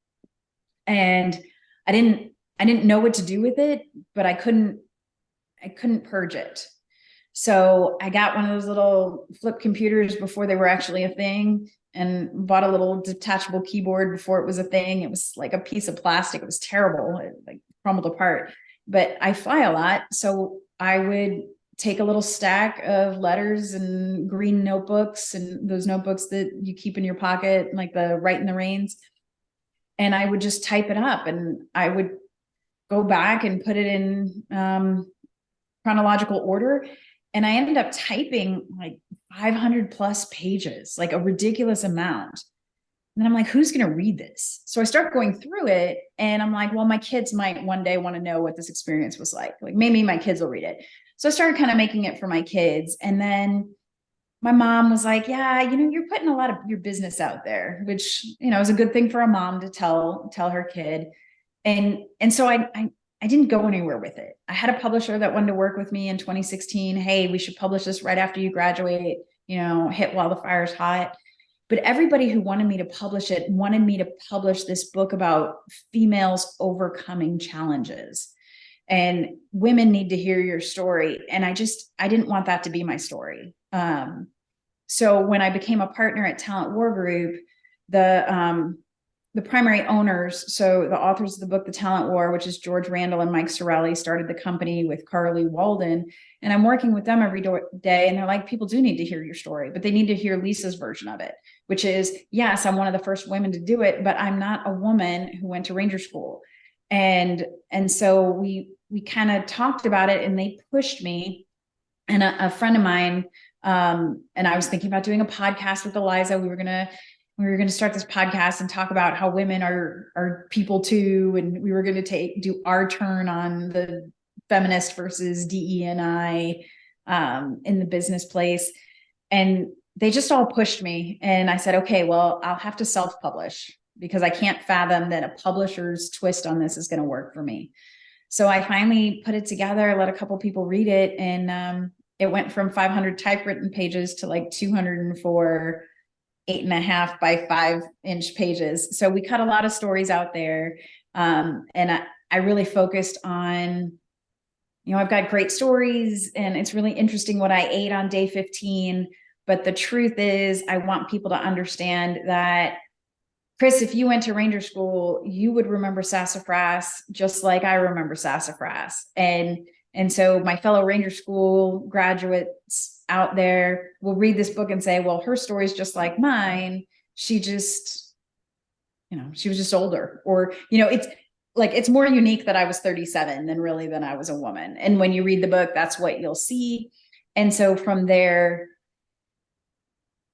And I didn't I didn't know what to do with it, but I couldn't purge it. So I got one of those little flip computers before they were actually a thing, and bought a little detachable keyboard before it was a thing. It was like a piece of plastic. It was terrible. It like crumbled apart. But I fly a lot, so I would take a little stack of letters and green notebooks, and those notebooks that you keep in your pocket, like the Write in the Reins, and I would just type it up, and I would go back and put it in chronological order. And I ended up typing like 500 plus pages, like a ridiculous amount. And then I'm like, who's going to read this? So I start going through it, and I'm like, well, my kids might one day want to know what this experience was like. Like maybe my kids will read it. So I started kind of making it for my kids. And then my mom was like, yeah, you're putting a lot of your business out there, which, is a good thing for a mom to tell her kid. And so I didn't go anywhere with it. I had a publisher that wanted to work with me in 2016. Hey, we should publish this right after you graduate, hit while the fire's hot. But everybody who wanted me to publish it wanted me to publish this book about females overcoming challenges. And women need to hear your story. And I didn't want that to be my story. So when I became a partner at Talent War Group, the primary owners, so the authors of the book, The Talent War, which is George Randall and Mike Sorelli, started the company with Carly Walden. And I'm working with them every day. And they're like, people do need to hear your story, but they need to hear Lisa's version of it, which is, yes, I'm one of the first women to do it, but I'm not a woman who went to Ranger School. And so we kind of talked about it, and they pushed me. And a friend of mine, and I was thinking about doing a podcast with Eliza. We were going to start this podcast and talk about how women are people too. And we were going to do our turn on the feminist versus DE&I in the business place. And they just all pushed me. And I said, okay, well, I'll have to self-publish, because I can't fathom that a publisher's twist on this is going to work for me. So I finally put it together, let a couple people read it. And it went from 500 typewritten pages to like 204 8.5 by 5-inch pages. So we cut a lot of stories out there. And I really focused on, I've got great stories, and it's really interesting what I ate on day 15. But the truth is, I want people to understand that, Chris, if you went to Ranger School, you would remember sassafras just like I remember sassafras. And so my fellow Ranger School graduates out there will read this book and say, well, her story is just like mine. She just she was just older, or, it's like, it's more unique that I was 37 than really than I was a woman. And when you read the book, that's what you'll see. And so from there,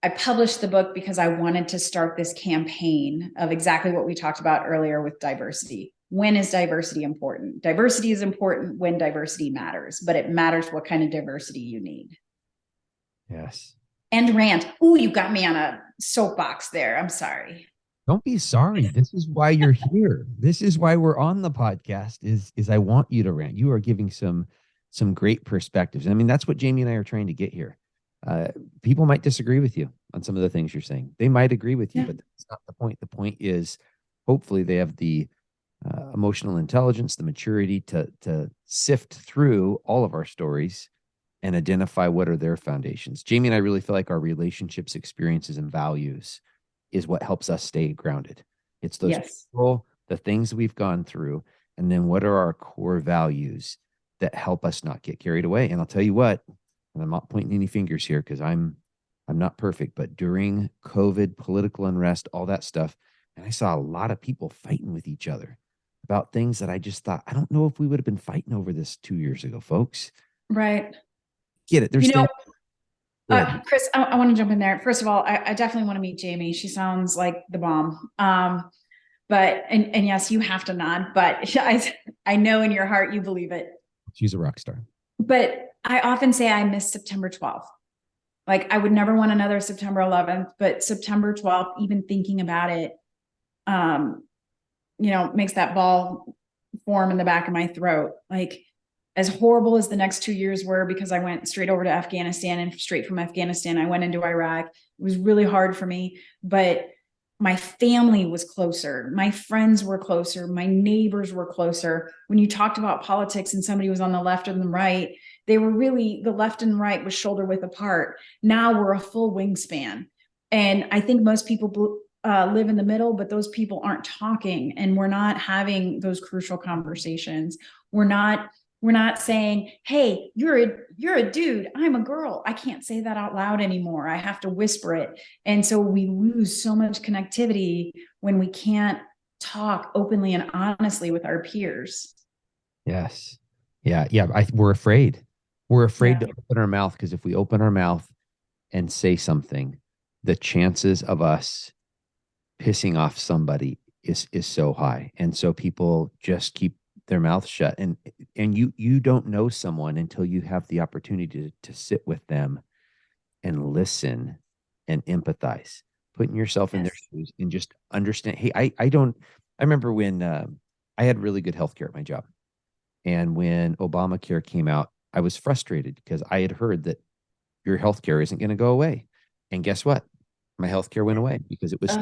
I published the book because I wanted to start this campaign of exactly what we talked about earlier with diversity. When is diversity important? Diversity is important when diversity matters, but it matters what kind of diversity you need. Yes. And rant. Ooh, you got me on a soapbox there. I'm sorry. Don't be sorry. This is why you're here. This is why we're on the podcast is I want you to rant. You are giving some great perspectives. I mean, that's what Jamie and I are trying to get here. People might disagree with you on some of the things you're saying. They might agree with you, but that's not the point. The point is hopefully they have the emotional intelligence, the maturity to sift through all of our stories and identify what are their foundations. Jamie and I really feel like our relationships, experiences, and values is what helps us stay grounded. It's those people, the things we've gone through, and then what are our core values that help us not get carried away. And I'll tell you what, and I'm not pointing any fingers here because I'm not perfect, but during COVID, political unrest, all that stuff, and I saw a lot of people fighting with each other about things that I just thought, I don't know if we would have been fighting over this 2 years ago, folks. Right. Get it. There's things. Chris, I want to jump in there. First of all, I definitely want to meet Jamie. She sounds like the bomb. But yes, you have to nod, but I know in your heart you believe it. She's a rock star. But I often say I miss September 12th. Like, I would never want another September 11th, but September 12th, even thinking about it, makes that ball form in the back of my throat. Like, as horrible as the next 2 years were, because I went straight over to Afghanistan, and straight from Afghanistan, I went into Iraq. It was really hard for me, but my family was closer. My friends were closer. My neighbors were closer. When you talked about politics and somebody was on the left and the right, they were really, the left and right was shoulder width apart. Now we're a full wingspan. And I think most people live in the middle, but those people aren't talking, and we're not having those crucial conversations. We're not saying, hey, you're a dude, I'm a girl. I can't say that out loud anymore. I have to whisper it. And so we lose so much connectivity when we can't talk openly and honestly with our peers. Yes. Yeah. We're afraid. We're afraid to open our mouth, because if we open our mouth and say something, the chances of us pissing off somebody is so high. And so people just keep their mouth shut, and you don't know someone until you have the opportunity to sit with them and listen and empathize, putting yourself in their shoes and just understand. Hey, I remember when I had really good healthcare at my job, and when Obamacare came out, I was frustrated because I had heard that your healthcare isn't going to go away, and guess what? My healthcare went away because it was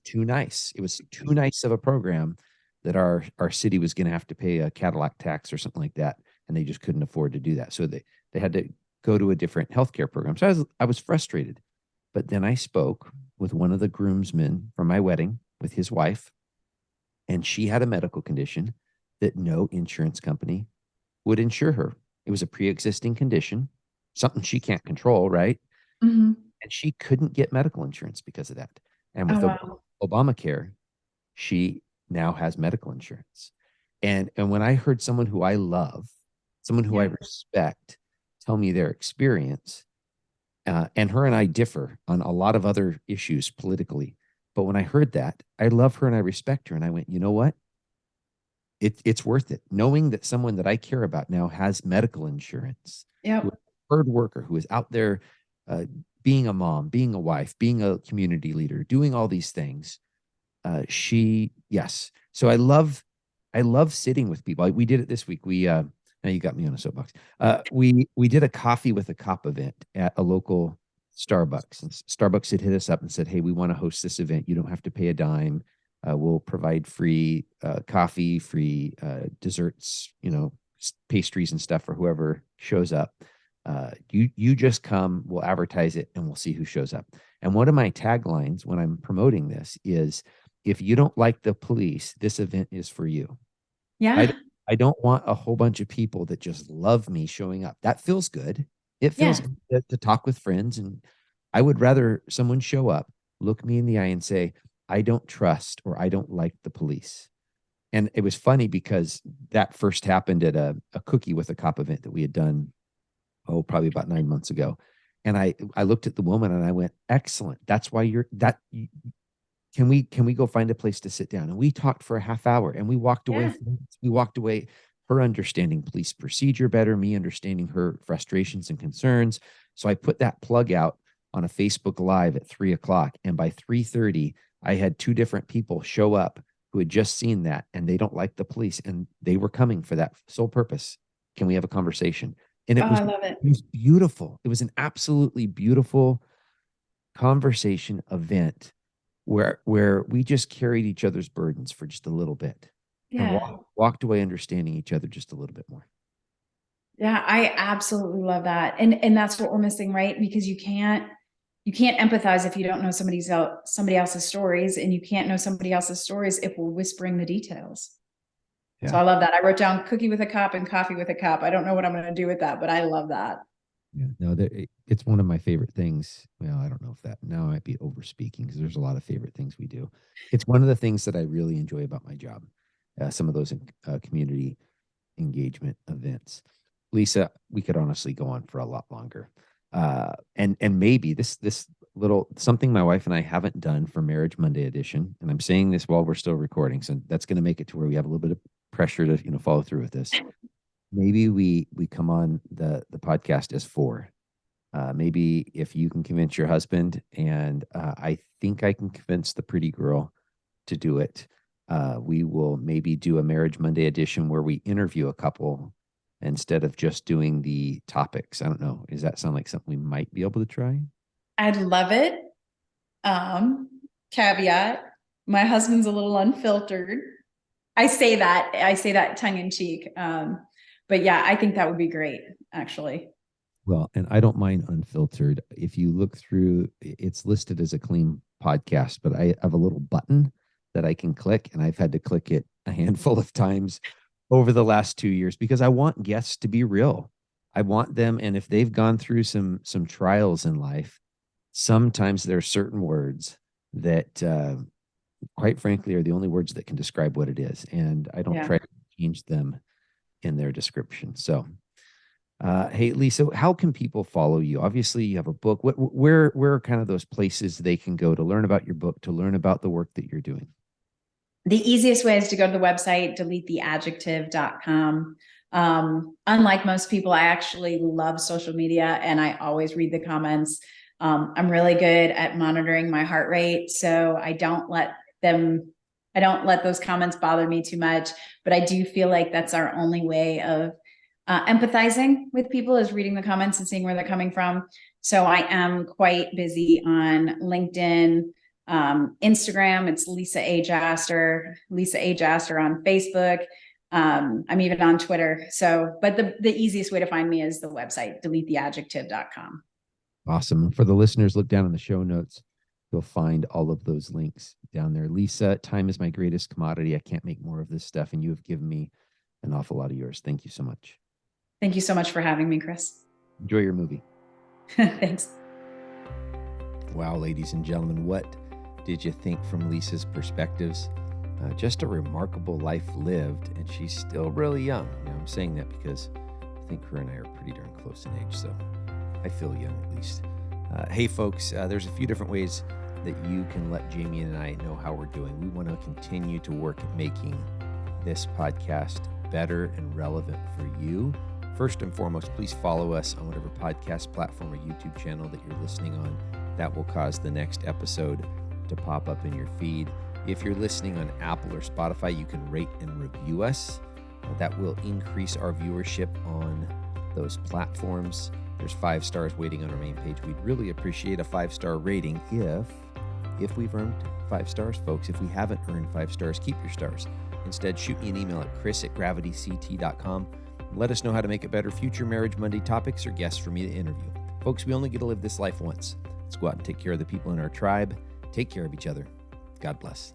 too nice. It was too nice of a program that our city was going to have to pay a Cadillac tax or something like that, and they just couldn't afford to do that. So they had to go to a different healthcare program. So I was frustrated. But then I spoke with one of the groomsmen from my wedding with his wife, and she had a medical condition that no insurance company would insure her. It was a pre-existing condition, something she can't control, right? Mm-hmm. And she couldn't get medical insurance because of that. And with Obamacare, she now has medical insurance. And when I heard someone who I love, someone who I respect, tell me their experience, and her and I differ on a lot of other issues politically, but when I heard that, I love her and I respect her, and I went, you know what? It's worth it. Knowing that someone that I care about now has medical insurance, hard worker who is out there being a mom, being a wife, being a community leader, doing all these things. So I love sitting with people. We did it this week. Now you got me on a soapbox. We did a coffee with a cop event at a local Starbucks, and Starbucks had hit us up and said, hey, we want to host this event. You don't have to pay a dime. We'll provide free coffee, free desserts, pastries and stuff for whoever shows up. You just come, we'll advertise it, and we'll see who shows up. And one of my taglines when I'm promoting this is, if you don't like the police, this event is for you. Yeah. I don't want a whole bunch of people that just love me showing up. That feels good. It feels good to talk with friends. And I would rather someone show up, look me in the eye and say, I don't trust or I don't like the police. And it was funny because that first happened at a cookie with a cop event that we had done, probably about 9 months ago. And I looked at the woman and I went, excellent. That's why can we go find a place to sit down? And we talked for a half hour and we walked away. Her understanding police procedure better, me understanding her frustrations and concerns. So I put that plug out on a Facebook Live at 3:00. And by 3:30, I had 2 different people show up who had just seen that, and they don't like the police, and they were coming for that sole purpose. Can we have a conversation? And I love it. It was beautiful. It was an absolutely beautiful conversation event where we just carried each other's burdens for just a little bit and walked away understanding each other just a little bit more. Yeah, I absolutely love that. And that's what we're missing, right? Because you can't empathize if you don't know somebody else's stories, and you can't know somebody else's stories if we're whispering the details. Yeah. So I love that. I wrote down cookie with a cop and coffee with a cop. I don't know what I'm going to do with that, but I love that. Yeah, no, it's one of my favorite things. Well, I don't know if that now might be over speaking, because there's a lot of favorite things we do. It's one of the things that I really enjoy about my job. Some of those community engagement events. Lisa, we could honestly go on for a lot longer. And maybe this little something my wife and I haven't done for Marriage Monday edition, and I'm saying this while we're still recording, so that's going to make it to where we have a little bit of pressure to follow through with this. Maybe we come on the podcast as 4. Maybe if you can convince your husband, and I think I can convince the pretty girl to do it. We will maybe do a Marriage Monday edition where we interview a couple instead of just doing the topics. I don't know. Does that sound like something we might be able to try? I'd love it. Caveat, my husband's a little unfiltered. I say that tongue in cheek. But yeah, I think that would be great, actually. Well, and I don't mind unfiltered. If you look through, it's listed as a clean podcast, but I have a little button that I can click, and I've had to click it a handful of times over the last 2 years because I want guests to be real. I want them, and if they've gone through some trials in life, sometimes there are certain words that, quite frankly, are the only words that can describe what it is, and I don't try to change them in their description. So, hey, Lisa, how can people follow you? Obviously, you have a book. Where are kind of those places they can go to learn about your book, to learn about the work that you're doing? The easiest way is to go to the website, deletetheadjective.com. Unlike most people, I actually love social media, and I always read the comments. I'm really good at monitoring my heart rate, so I don't let those comments bother me too much, but I do feel like that's our only way of empathizing with people, is reading the comments and seeing where they're coming from. So I am quite busy on LinkedIn, Instagram. It's Lisa A. Jaster on Facebook. I'm even on Twitter. So, but the easiest way to find me is the website, deletetheadjective.com. Awesome. For the listeners, look down in the show notes. You'll find all of those links down there. Lisa, time is my greatest commodity. I can't make more of this stuff, and you have given me an awful lot of yours. Thank you so much. Thank you so much for having me, Chris. Enjoy your movie. Thanks. Wow, ladies and gentlemen, what did you think from Lisa's perspectives? Just a remarkable life lived, and she's still really young. I'm saying that because I think her and I are pretty darn close in age, so I feel young at least. Hey, folks, there's a few different ways that you can let Jamie and I know how we're doing. We want to continue to work at making this podcast better and relevant for you. First and foremost, please follow us on whatever podcast platform or YouTube channel that you're listening on. That will cause the next episode to pop up in your feed. If you're listening on Apple or Spotify, you can rate and review us. That will increase our viewership on those platforms. There's 5 stars waiting on our main page. We'd really appreciate a 5-star rating if we've earned 5 stars, folks. If we haven't earned 5 stars, keep your stars. Instead, shoot me an email at chris@gravityct.com. Let us know how to make it better, future Marriage Monday topics, or guests for me to interview. Folks, we only get to live this life once. Let's go out and take care of the people in our tribe. Take care of each other. God bless.